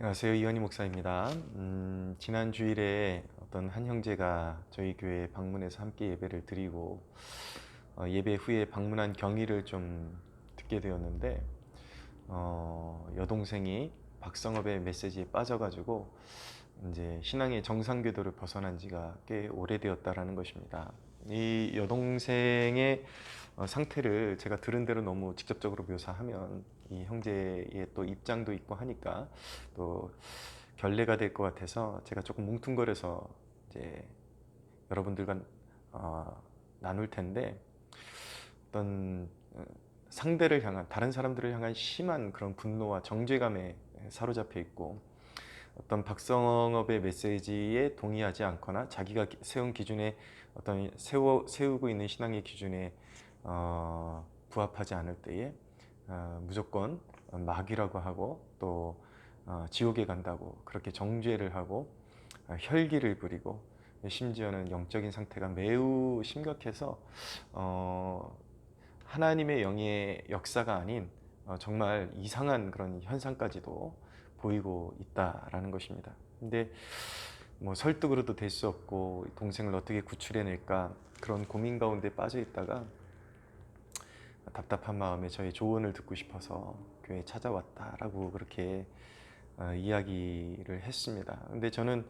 안녕하세요. 이현희 목사입니다. 지난 주일에 어떤 한 형제가 저희 교회에 방문해서 함께 예배를 드리고 예배 후에 방문한 경위를 좀 듣게 되었는데 여동생이 박성업의 메시지에 빠져가지고 이제 신앙의 정상궤도를 벗어난 지가 꽤 오래되었다라는 것입니다. 이 여동생의 상태를 제가 들은 대로 너무 직접적으로 묘사하면 이 형제의 또 입장도 있고 하니까 또 결례가 될 것 같아서 제가 조금 뭉뚱거려서 이제 여러분들과 나눌 텐데, 어떤 상대를 향한, 다른 사람들을 향한 심한 그런 분노와 정죄감에 사로잡혀 있고, 어떤 박성업의 메시지에 동의하지 않거나 자기가 세운 기준에 어떤 세우고 있는 신앙의 기준에 부합하지 않을 때에 무조건 마귀라고 하고 또 지옥에 간다고 그렇게 정죄를 하고 혈기를 부리고, 심지어는 영적인 상태가 매우 심각해서 하나님의 영의 역사가 아닌 정말 이상한 그런 현상까지도 보이고 있다라는 것입니다. 근데 뭐 설득으로도 될 수 없고 동생을 어떻게 구출해낼까 그런 고민 가운데 빠져 있다가 답답한 마음에 저의 조언을 듣고 싶어서 교회에 찾아왔다라고 그렇게 이야기를 했습니다. 근데 저는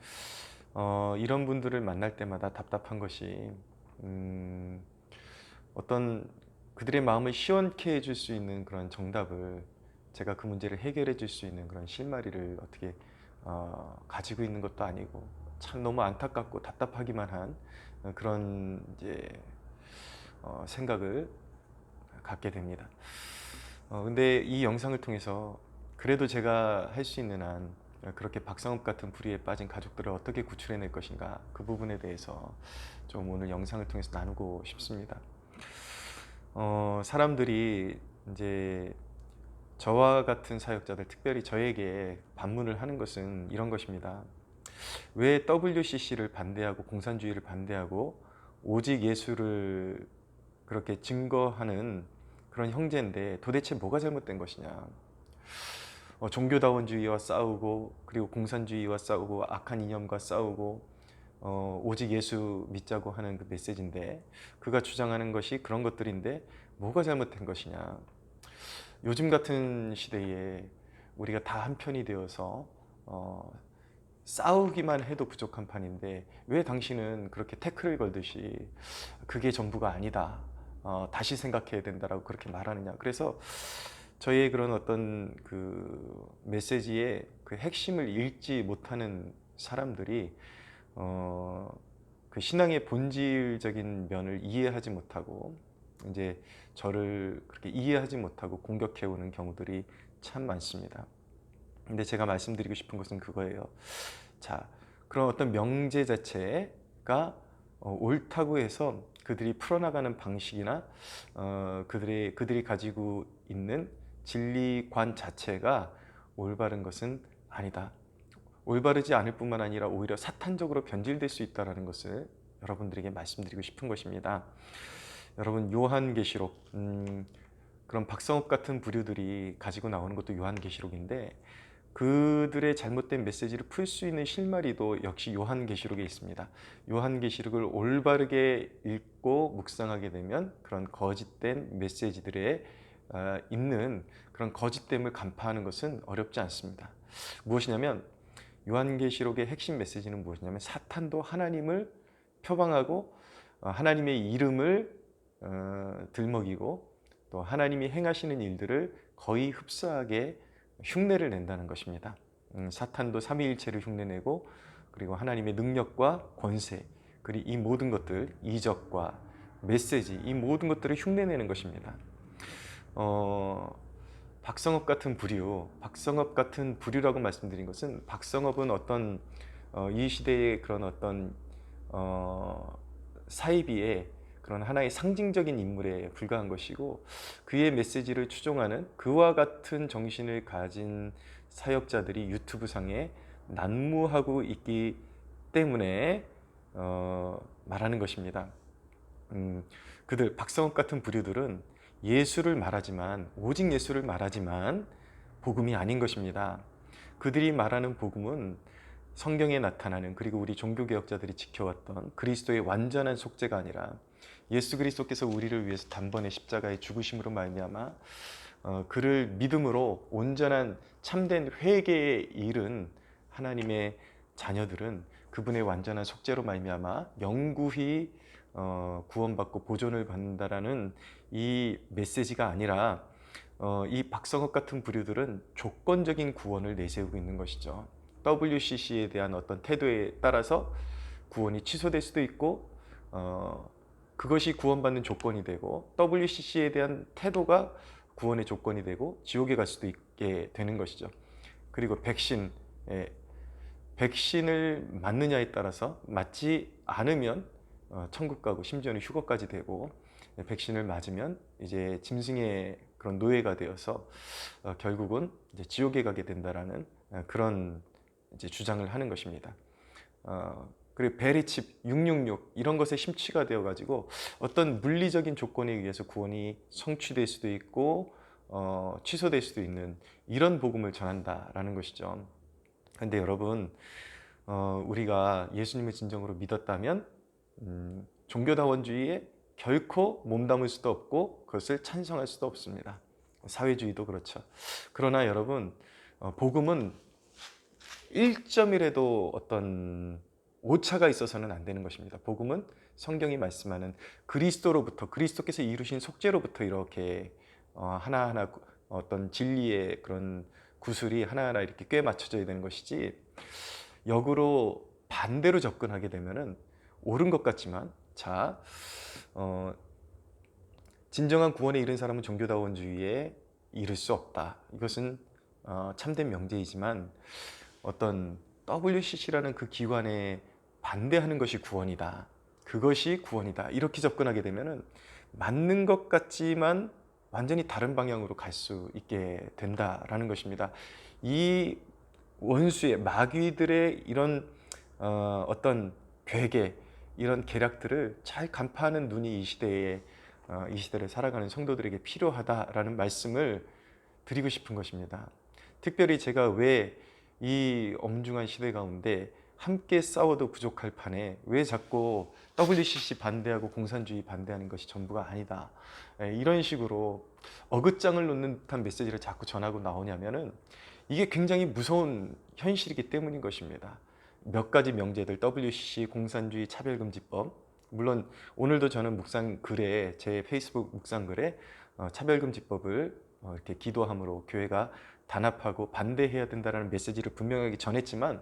이런 분들을 만날 때마다 답답한 것이 어떤 그들의 마음을 시원케 해줄 수 있는 그런 정답을, 제가 그 문제를 해결해 줄 수 있는 그런 실마리를 어떻게 가지고 있는 것도 아니고 참 너무 안타깝고 답답하기만 한 그런 이제 생각을 갖게 됩니다. 근데 이 영상을 통해서 그래도 제가 할 수 있는 한 그렇게 박성업 같은 불의에 빠진 가족들을 어떻게 구출해낼 것인가, 그 부분에 대해서 좀 오늘 영상을 통해서 나누고 싶습니다. 사람들이 이제 저와 같은 사역자들, 특별히 저에게 반문을 하는 것은 이런 것입니다. 왜 WCC를 반대하고 공산주의를 반대하고 오직 예수를 그렇게 증거하는 그런 형제인데 도대체 뭐가 잘못된 것이냐. 종교다원주의와 싸우고, 그리고 공산주의와 싸우고, 악한 이념과 싸우고, 오직 예수 믿자고 하는 그 메시지인데, 그가 주장하는 것이 그런 것들인데 뭐가 잘못된 것이냐. 요즘 같은 시대에 우리가 다 한편이 되어서 싸우기만 해도 부족한 판인데 왜 당신은 그렇게 태클을 걸듯이 그게 전부가 아니다, 다시 생각해야 된다라고 그렇게 말하느냐. 그래서 저희의 그런 어떤 그 메시지의 그 핵심을 읽지 못하는 사람들이 그 신앙의 본질적인 면을 이해하지 못하고 이제 저를 그렇게 이해하지 못하고 공격해오는 경우들이 참 많습니다. 근데 제가 말씀드리고 싶은 것은 그거예요. 자, 그런 어떤 명제 자체가 옳다고 해서 그들이 풀어나가는 방식이나 그들이 가지고 있는 진리관 자체가 올바른 것은 아니다. 올바르지 않을 뿐만 아니라 오히려 사탄적으로 변질될 수 있다는 것을 여러분들에게 말씀드리고 싶은 것입니다. 여러분, 요한계시록, 그런 박성업 같은 부류들이 가지고 나오는 것도 요한계시록인데, 그들의 잘못된 메시지를 풀 수 있는 실마리도 역시 요한계시록에 있습니다. 요한계시록을 올바르게 읽고 묵상하게 되면 그런 거짓된 메시지들에 있는 그런 거짓됨을 간파하는 것은 어렵지 않습니다. 무엇이냐면, 요한계시록의 핵심 메시지는 무엇이냐면, 사탄도 하나님을 표방하고 하나님의 이름을 들먹이고 또 하나님이 행하시는 일들을 거의 흡사하게 흉내를 낸다는 것입니다. 사탄도 삼위일체를 흉내내고, 그리고 하나님의 능력과 권세, 그리고 이 모든 것들, 이적과 메시지, 이 모든 것들을 흉내내는 것입니다. 박성업 같은 부류라고 말씀드린 것은, 박성업은 어떤 이 시대의 그런 어떤 사이비의 그런 하나의 상징적인 인물에 불과한 것이고, 그의 메시지를 추종하는 그와 같은 정신을 가진 사역자들이 유튜브 상에 난무하고 있기 때문에 말하는 것입니다. 박성업 같은 부류들은 예수를 말하지만, 오직 예수를 말하지만 복음이 아닌 것입니다. 그들이 말하는 복음은 성경에 나타나는, 그리고 우리 종교개혁자들이 지켜왔던 그리스도의 완전한 속죄가 아니라 예수 그리스도께서 우리를 위해서 단번에 십자가의 죽으심으로 말미암아 그를 믿음으로 온전한 참된 회개에 이른 하나님의 자녀들은 그분의 완전한 속죄로 말미암아 영구히 구원받고 보존을 받는다라는 이 메시지가 아니라 이 박성업 같은 부류들은 조건적인 구원을 내세우고 있는 것이죠. WCC에 대한 어떤 태도에 따라서 구원이 취소될 수도 있고 그것이 구원받는 조건이 되고, WCC에 대한 태도가 구원의 조건이 되고 지옥에 갈 수도 있게 되는 것이죠. 그리고 백신을 맞느냐에 따라서 맞지 않으면 천국 가고 심지어는 휴거까지 되고, 백신을 맞으면 이제 짐승의 그런 노예가 되어서 결국은 이제 지옥에 가게 된다라는 그런 이제 주장을 하는 것입니다. 그리고 베리칩 666 이런 것에 심취가 되어 가지고 어떤 물리적인 조건에 의해서 구원이 성취될 수도 있고 취소될 수도 있는 이런 복음을 전한다라는 것이죠. 근데 여러분, 우리가 예수님을 진정으로 믿었다면 종교다원주의에 결코 몸담을 수도 없고 그것을 찬성할 수도 없습니다. 사회주의도 그렇죠. 그러나 여러분, 복음은 1점이라도 어떤 오차가 있어서는 안 되는 것입니다. 복음은 성경이 말씀하는 그리스도로부터, 그리스도께서 이루신 속죄로부터 이렇게 하나하나 어떤 진리의 그런 구슬이 하나하나 이렇게 꽤 맞춰져야 되는 것이지, 역으로 반대로 접근하게 되면은 옳은 것 같지만, 진정한 구원에 이른 사람은 종교다원주의에 이를 수 없다. 이것은 참된 명제이지만 어떤 WCC라는 그 기관에 반대하는 것이 구원이다, 그것이 구원이다, 이렇게 접근하게 되면은 맞는 것 같지만 완전히 다른 방향으로 갈 수 있게 된다라는 것입니다. 이 원수의 마귀들의 이런 어떤 괴계, 이런 계략들을 잘 간파하는 눈이 이 시대를 살아가는 성도들에게 필요하다라는 말씀을 드리고 싶은 것입니다. 특별히 제가 왜 이 엄중한 시대 가운데 함께 싸워도 부족할 판에 왜 자꾸 WCC 반대하고 공산주의 반대하는 것이 전부가 아니다, 이런 식으로 어긋장을 놓는 듯한 메시지를 자꾸 전하고 나오냐면은 이게 굉장히 무서운 현실이기 때문인 것입니다. 몇 가지 명제들, WCC, 공산주의, 차별금지법, 물론 오늘도 저는 묵상글에, 제 페이스북 묵상글에 차별금지법을 이렇게 기도함으로 교회가 단합하고 반대해야 된다는 메시지를 분명하게 전했지만,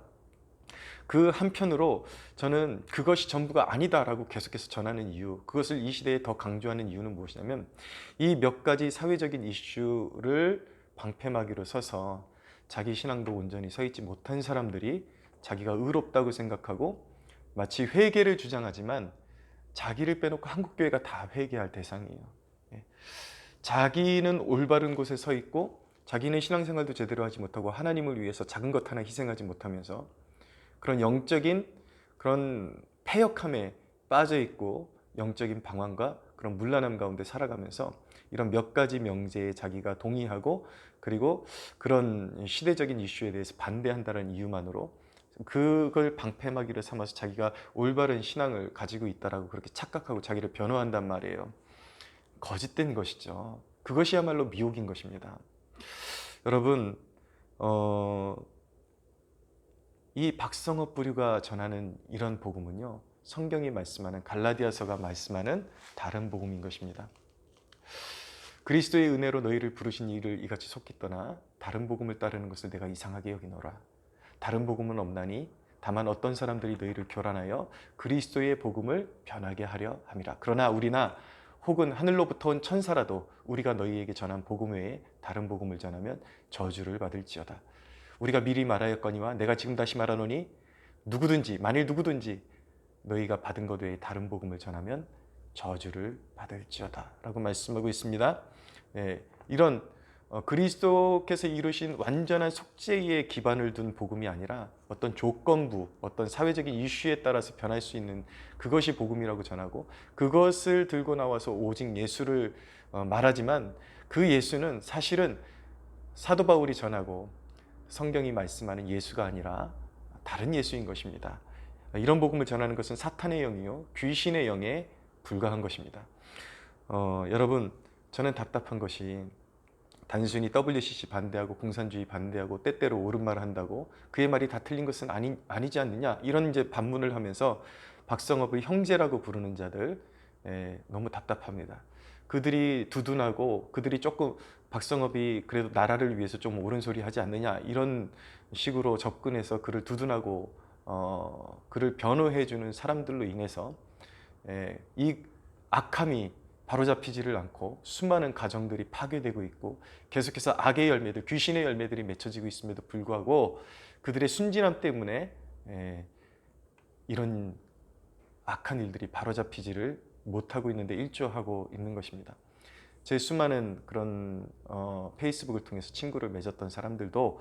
그 한편으로 저는 그것이 전부가 아니다라고 계속해서 전하는 이유, 그것을 이 시대에 더 강조하는 이유는 무엇이냐면, 이 몇 가지 사회적인 이슈를 방패막이로 서서 자기 신앙도 온전히 서 있지 못한 사람들이 자기가 의롭다고 생각하고 마치 회개를 주장하지만 자기를 빼놓고 한국교회가 다 회개할 대상이에요. 자기는 올바른 곳에 서 있고 자기는 신앙생활도 제대로 하지 못하고 하나님을 위해서 작은 것 하나 희생하지 못하면서 그런 영적인 그런 패역함에 빠져 있고 영적인 방황과 그런 문란함 가운데 살아가면서 이런 몇 가지 명제에 자기가 동의하고, 그리고 그런 시대적인 이슈에 대해서 반대한다는 이유만으로 그걸 방패막이를 삼아서 자기가 올바른 신앙을 가지고 있다라고 그렇게 착각하고 자기를 변호한단 말이에요. 거짓된 것이죠. 그것이야말로 미혹인 것입니다. 여러분, 이 박성업 부류가 전하는 이런 복음은요, 성경이 말씀하는, 갈라디아서가 말씀하는 다른 복음인 것입니다. 그리스도의 은혜로 너희를 부르신 이를 이같이 속히 떠나 다른 복음을 따르는 것을 내가 이상하게 여기노라. 다른 복음은 없나니 다만 어떤 사람들이 너희를 교란하여 그리스도의 복음을 변하게 하려 함이라. 그러나 우리나 혹은 하늘로부터 온 천사라도 우리가 너희에게 전한 복음 외에 다른 복음을 전하면 저주를 받을지어다. 우리가 미리 말하였거니와 내가 지금 다시 말하노니 누구든지, 만일 누구든지 너희가 받은 것 외에 다른 복음을 전하면 저주를 받을지어다 라고 말씀하고 있습니다. 이런 그리스도께서 이루신 완전한 속죄의 기반을 둔 복음이 아니라 어떤 조건부, 어떤 사회적인 이슈에 따라서 변할 수 있는 그것이 복음이라고 전하고, 그것을 들고 나와서 오직 예수를 말하지만 그 예수는 사실은 사도 바울이 전하고 성경이 말씀하는 예수가 아니라 다른 예수인 것입니다. 이런 복음을 전하는 것은 사탄의 영이요 귀신의 영에 불과한 것입니다. 여러분, 저는 답답한 것이 단순히 WCC 반대하고 공산주의 반대하고 때때로 옳은 말을 한다고 그의 말이 다 틀린 것은 아니지 않느냐, 이런 이제 반문을 하면서 박성업을 형제라고 부르는 자들, 너무 답답합니다. 그들이 두둔하고 그들이 조금 박성업이 그래도 나라를 위해서 좀 옳은 소리 하지 않느냐, 이런 식으로 접근해서 그를 두둔하고 그를 변호해 주는 사람들로 인해서 이 악함이 바로잡히지를 않고 수많은 가정들이 파괴되고 있고 계속해서 악의 열매들, 귀신의 열매들이 맺혀지고 있음에도 불구하고 그들의 순진함 때문에 이런 악한 일들이 바로잡히지를 못하고 있는데 일조하고 있는 것입니다. 제 수많은 그런 페이스북을 통해서 친구를 맺었던 사람들도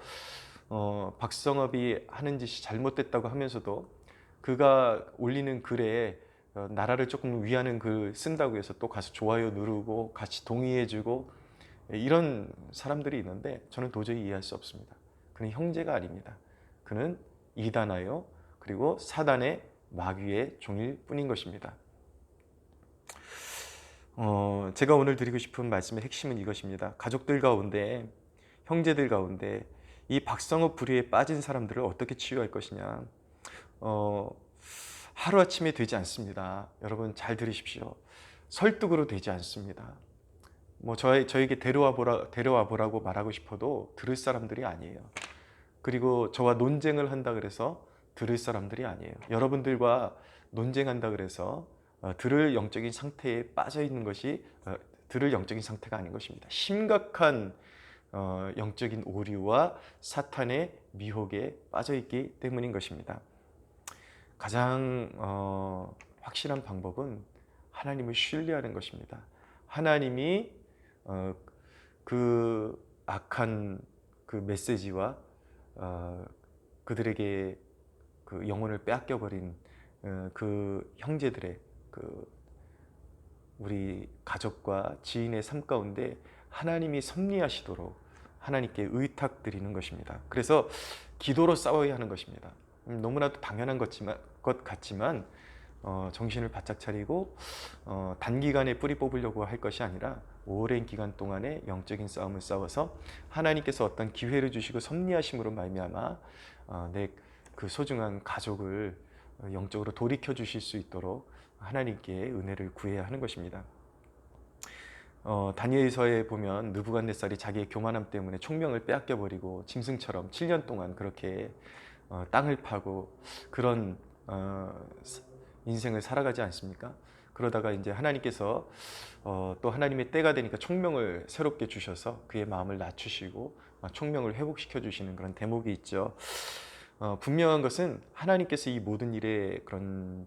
박성업이 하는 짓이 잘못됐다고 하면서도 그가 올리는 글에 나라를 조금 위하는 글 쓴다고 해서 또 가서 좋아요 누르고 같이 동의해주고 이런 사람들이 있는데 저는 도저히 이해할 수 없습니다. 그는 형제가 아닙니다. 그는 이단하여 그리고 사단의 마귀의 종일 뿐인 것입니다. 제가 오늘 드리고 싶은 말씀의 핵심은 이것입니다. 가족들 가운데, 형제들 가운데 이 박성업 불의에 빠진 사람들을 어떻게 치유할 것이냐, 하루아침에 되지 않습니다. 여러분 잘 들으십시오. 설득으로 되지 않습니다. 저에게 데려와 보라고 말하고 싶어도 들을 사람들이 아니에요. 그리고 저와 논쟁을 한다 그래서 들을 사람들이 아니에요. 여러분들과 논쟁한다 그래서 들을 영적인 상태에 빠져 있는 것이 들을 영적인 상태가 아닌 것입니다. 심각한 영적인 오류와 사탄의 미혹에 빠져 있기 때문인 것입니다. 가장 확실한 방법은 하나님을 신뢰하는 것입니다. 하나님이 그 악한 그 메시지와 그들에게 그 영혼을 빼앗겨버린 그 형제들의 그 우리 가족과 지인의 삶 가운데 하나님이 섭리하시도록 하나님께 의탁드리는 것입니다. 그래서 기도로 싸워야 하는 것입니다. 너무나도 당연한 것 같지만 정신을 바짝 차리고 단기간에 뿌리 뽑으려고 할 것이 아니라 오랜 기간 동안에 영적인 싸움을 싸워서 하나님께서 어떤 기회를 주시고 섭리하심으로 말미암아 내 그 소중한 가족을 영적으로 돌이켜 주실 수 있도록 하나님께 은혜를 구해야 하는 것입니다. 다니엘서에 보면 느부갓네살이 자기의 교만함 때문에 총명을 빼앗겨 버리고 짐승처럼 7년 동안 그렇게 땅을 파고 그런 인생을 살아가지 않습니까? 그러다가 이제 하나님께서 또 하나님의 때가 되니까 총명을 새롭게 주셔서 그의 마음을 낮추시고 총명을 회복시켜 주시는 그런 대목이 있죠. 분명한 것은 하나님께서 이 모든 일에 그런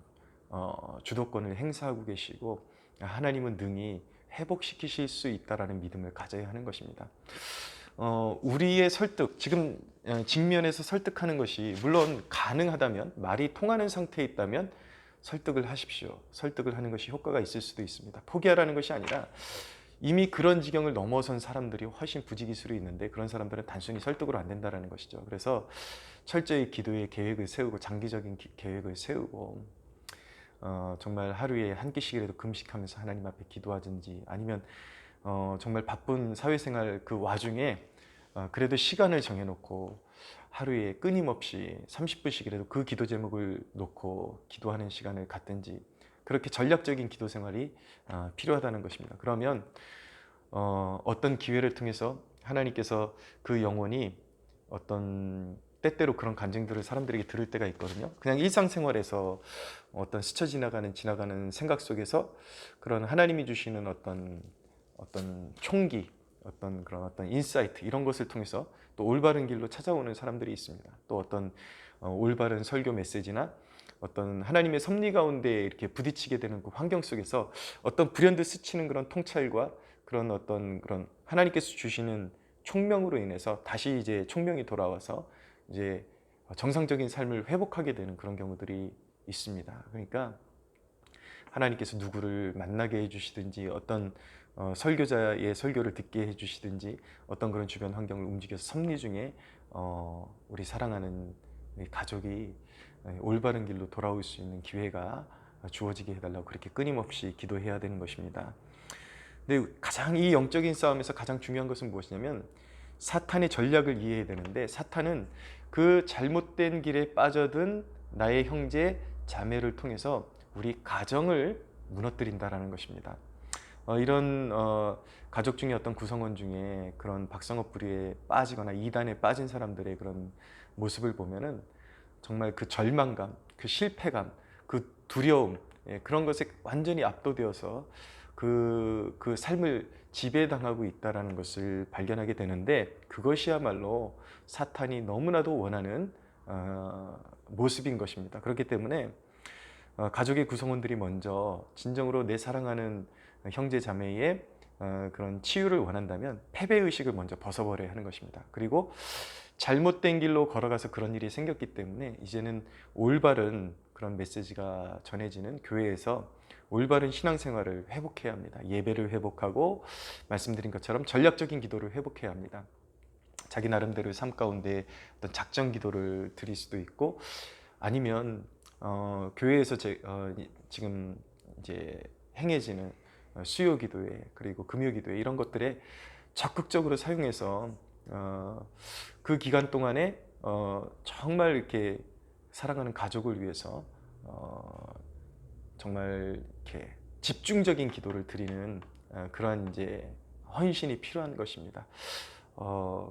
주도권을 행사하고 계시고 하나님은 능히 회복시키실 수 있다라는 믿음을 가져야 하는 것입니다. 우리의 설득, 지금 직면에서 설득하는 것이 물론 가능하다면, 말이 통하는 상태에 있다면 설득을 하십시오. 설득을 하는 것이 효과가 있을 수도 있습니다. 포기하라는 것이 아니라 이미 그런 지경을 넘어선 사람들이 훨씬 부지기수로 있는데 그런 사람들은 단순히 설득으로 안 된다는 것이죠. 그래서 철저히 기도의 계획을 세우고 장기적인 계획을 세우고 정말 하루에 한 끼씩이라도 금식하면서 하나님 앞에 기도하든지 아니면 정말 바쁜 사회생활 그 와중에 그래도 시간을 정해놓고 하루에 끊임없이 30분씩이라도 그 기도 제목을 놓고 기도하는 시간을 갖든지 그렇게 전략적인 기도 생활이 필요하다는 것입니다. 그러면 어떤 기회를 통해서 하나님께서 그 영혼이 어떤 때때로 그런 간증들을 사람들에게 들을 때가 있거든요. 그냥 일상생활에서 어떤 스쳐 지나가는 생각 속에서 그런 하나님이 주시는 어떤 총기, 어떤 인사이트 이런 것을 통해서 또 올바른 길로 찾아오는 사람들이 있습니다. 또 어떤 올바른 설교 메시지나 어떤 하나님의 섭리 가운데 이렇게 부딪히게 되는 그 환경 속에서 어떤 불현듯 스치는 그런 통찰과 그런 하나님께서 주시는 총명으로 인해서 다시 이제 총명이 돌아와서 이제 정상적인 삶을 회복하게 되는 그런 경우들이 있습니다. 그러니까 하나님께서 누구를 만나게 해주시든지 어떤 설교자의 설교를 듣게 해주시든지 어떤 그런 주변 환경을 움직여서 섭리 중에 우리 사랑하는 이 가족이 올바른 길로 돌아올 수 있는 기회가 주어지게 해달라고 그렇게 끊임없이 기도해야 되는 것입니다. 근데 가장 이 영적인 싸움에서 가장 중요한 것은 무엇이냐면 사탄의 전략을 이해해야 되는데, 사탄은 그 잘못된 길에 빠져든 나의 형제 자매를 통해서 우리 가정을 무너뜨린다라는 것입니다. 이런 가족 중에 어떤 구성원 중에 그런 박성업 부류에 빠지거나 이단에 빠진 사람들의 그런 모습을 보면은 정말 그 절망감, 그 실패감, 그 두려움, 그런 것에 완전히 압도되어서 그 삶을 지배당하고 있다라는 것을 발견하게 되는데, 그것이야말로 사탄이 너무나도 원하는 모습인 것입니다. 그렇기 때문에 가족의 구성원들이 먼저 진정으로 내 사랑하는 형제 자매의 그런 치유를 원한다면 패배의식을 먼저 벗어버려야 하는 것입니다. 그리고 잘못된 길로 걸어가서 그런 일이 생겼기 때문에 이제는 올바른 그런 메시지가 전해지는 교회에서 올바른 신앙생활을 회복해야 합니다. 예배를 회복하고 말씀드린 것처럼 전략적인 기도를 회복해야 합니다. 자기 나름대로 삶 가운데 어떤 작전 기도를 드릴 수도 있고, 아니면 교회에서 지금 이제 행해지는 수요 기도회 그리고 금요 기도회 이런 것들에 적극적으로 사용해서 그 기간 동안에 정말 이렇게 사랑하는 가족을 위해서 정말 이렇게 집중적인 기도를 드리는 그러한 이제 헌신이 필요한 것입니다.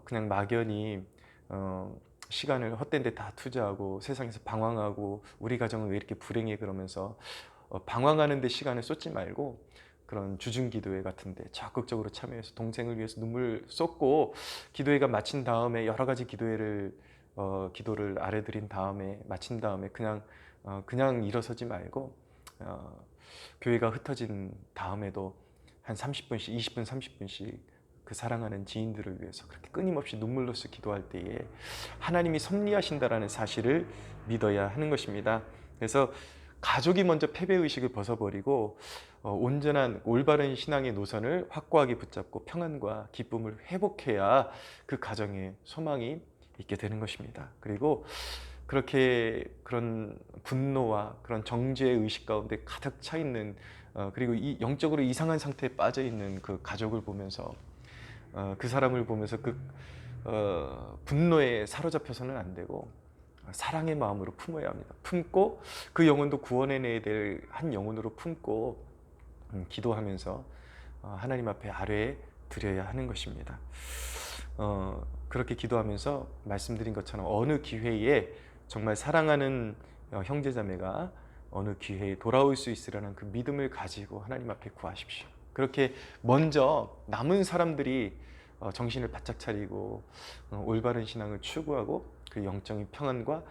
그냥 막연히 시간을 헛된 데 다 투자하고 세상에서 방황하고 우리 가정은 왜 이렇게 불행해 그러면서 방황하는 데 시간을 쏟지 말고 그런 주중 기도회 같은 데 적극적으로 참여해서 동생을 위해서 눈물 쏟고, 기도회가 마친 다음에 여러 가지 기도를 아뢰드린 다음에 마친 다음에 그냥 일어서지 말고 교회가 흩어진 다음에도 한 30분씩 20분 30분씩 그 사랑하는 지인들을 위해서 그렇게 끊임없이 눈물로써 기도할 때에 하나님이 섭리하신다라는 사실을 믿어야 하는 것입니다. 그래서 가족이 먼저 패배의식을 벗어버리고 온전한 올바른 신앙의 노선을 확고하게 붙잡고 평안과 기쁨을 회복해야 그 가정에 소망이 있게 되는 것입니다. 그리고 그렇게 그런 분노와 그런 정죄의 의식 가운데 가득 차 있는 그리고 영적으로 이상한 상태에 빠져 있는 그 가족을 보면서 그 사람을 보면서 분노에 사로잡혀서는 안 되고 사랑의 마음으로 품어야 합니다. 품고 그 영혼도 구원해내야 될 한 영혼으로 품고 기도하면서 하나님 앞에 아뢰 드려야 하는 것입니다. 그렇게 기도하면서 말씀드린 것처럼 어느 기회에 정말 사랑하는 형제자매가 어느 기회에 돌아올 수 있으려는 그 믿음을 가지고 하나님 앞에 구하십시오. 그렇게 먼저 남은 사람들이 정신을 바짝 차리고 올바른 신앙을 추구하고 그 영적인 평안과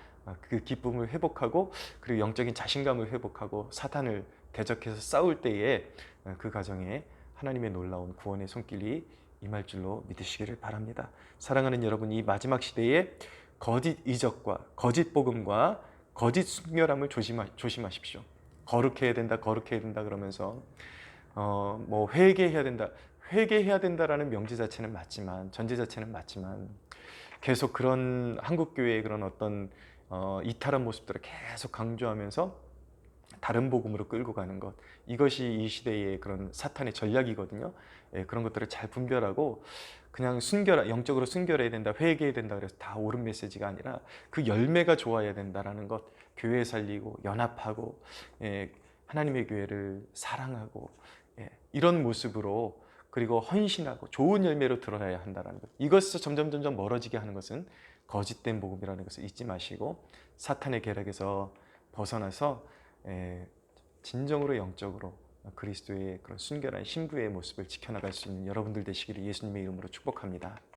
그 기쁨을 회복하고 그리고 영적인 자신감을 회복하고 사탄을 대적해서 싸울 때에 그 가정에 하나님의 놀라운 구원의 손길이 임할 줄로 믿으시기를 바랍니다. 사랑하는 여러분, 이 마지막 시대에 거짓 이적과 거짓 복음과 거짓 순결함을 조심하십시오. 거룩해야 된다 그러면서 뭐 회개해야 된다라는 명제 자체는 맞지만, 전제 자체는 맞지만, 계속 그런 한국교회의 그런 어떤 이탈한 모습들을 계속 강조하면서 다른 복음으로 끌고 가는 것, 이것이 이 시대의 그런 사탄의 전략이거든요. 그런 것들을 잘 분별하고 그냥 영적으로 순결해야 된다, 회개해야 된다 그래서 다 옳은 메시지가 아니라 그 열매가 좋아야 된다라는 것, 교회 살리고 연합하고 하나님의 교회를 사랑하고 이런 모습으로, 그리고 헌신하고 좋은 열매로 드러나야 한다는 것, 이것에서 점점 멀어지게 하는 것은 거짓된 복음이라는 것을 잊지 마시고 사탄의 계략에서 벗어나서 진정으로 영적으로 그리스도의 그런 순결한 신부의 모습을 지켜나갈 수 있는 여러분들 되시기를 예수님의 이름으로 축복합니다.